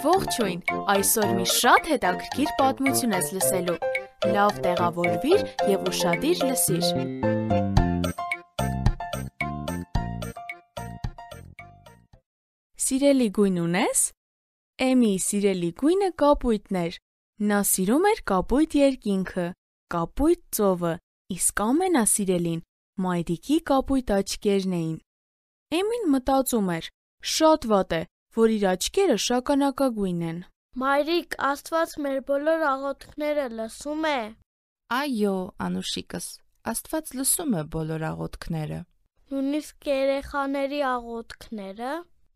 Ողջույն, այսօր մի շատ հետաքրքիր պատմություն ես լսելու, լավ տեղավորվիր և ուշադիր լսիր։ Սիրելի գույն ունես։ Էմիի սիրելի գույնը կապույտն էր, նա սիրում էր կապույտ երկինքը, կապույտ ծովը, իսկ ամենասիրելին մայրիկի կապույտ աչքերն էին։ Էմին մտածում էր, շատ վատ է, որ իր աչքերը շագանակագույն են։ Մայրիկ, Աստված մեր բոլոր աղոթքները լսում է։ Այո, Անուշիկս, Աստված լսում է բոլոր աղոթքները։ Նույնիսկ երեխաների աղոթքները։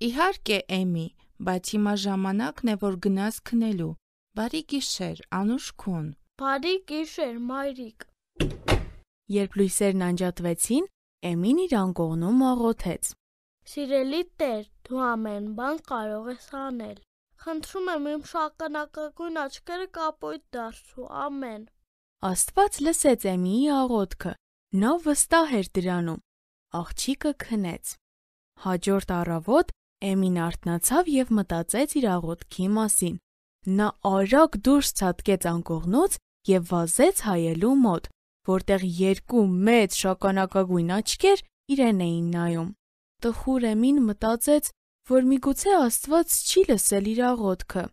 Իհարկե, Էմի, բայց հիմա ժամանակն է, որ գնաս քնելու։ Բարի գիշեր, Անուշքուն։ Բարի գիշեր, մայրիկ։ Երբ լույսերն անջատվեցին, Էմին իր անկողնում աղոթեց. Սիրելի Տեր, դու ամեն բան կարող ես անել։ Խնդրում եմ իմ շագանակագույն աչքերը կապույտ դարձու, ամեն։ Աստված լսեց Էմիի աղոթքը, նա վստահ էր դրանում։ Աղջիկը քնեց։ Հաջորդ առավոտ Էմին արթնացավ և մտածեց իր աղոթքի մասին։ Նա արագ դուրս ցատկեց անկողնուց և վազեց հայելու մոտ, որտեղ երկու մեծ շագանակագույն աչքեր իրեն էին նայում։ Տխուր Էմին մտածեց, որ միգուցե Աստված չի լսել իր աղոթքը,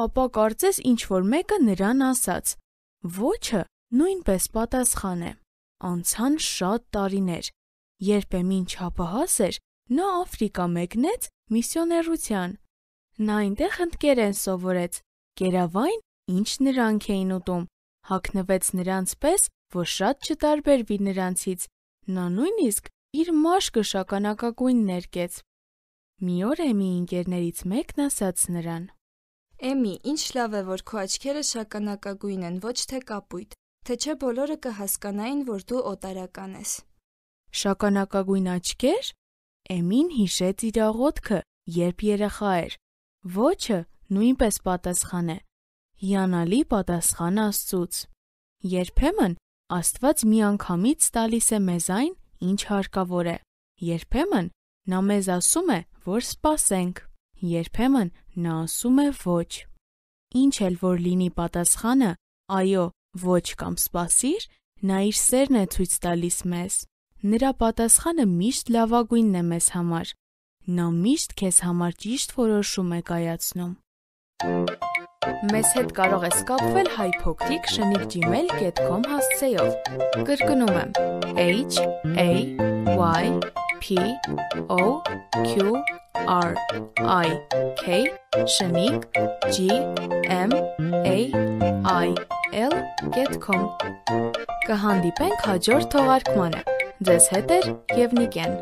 ապա կարծես ինչ-որ մեկը նրան ասաց. «Ոչը նույնպես պատասխան է»։ Անցան շատ տարիներ։ Երբ Էմին չափահաս էր, նա Աֆրիկա մեկնեց միսիոներության։ Նա այնտեղ հնդկերեն սովորեց, կերավ այն, ինչ նրանք էին ուտում, հագնվեց նրանց պես, որ շատ չտարբերվի նրանցից։ Նա նույնիսկ իր մաշկը շագանակագույն ներկեց։ Մի օր Էմիի ընկերներից մեկն ասաց նրան. Էմի, ինչ լավ է, որ քո աչքերը շագանակագույն են, ոչ թե կապույտ, թե չէ բոլորը կհասկանային, որ դու օտարական ես։ Շագանակագույն աչքեր։ Էմին հիշեց իր աղոթքը, երբ երեխա էր։ Ոչը նույնպես պատասխան է։ Հիանալի պատասխան Աստծուց։ Երբեմն Աստված միանգամից տալիս է մեզ այն, ինչ հարկավոր է։ Երբեմն նա մեզ ասում է, որ սպասենք։ Երբեմն նա ասում է ոչ։ Ինչ էլ որ լինի պատասխանը, այո, ոչ կամ սպասիր, նա իր սերն է ցույց տալիս մեզ։ Նրա պատասխանը միշտ լավագույնն է մեզ համար։ Նա միշտ քեզ համար ճիշտ որոշում է կայացնում։ Մեզ հետ կարող ես կապվել hypocric@gmail.com հասցեով։ Կրկնում եմ HAYPOQRIK@gmail.com Կհանդիպենք հաջորդ թողարկմանը։ Ձեզ հետ է Եվնիկեն։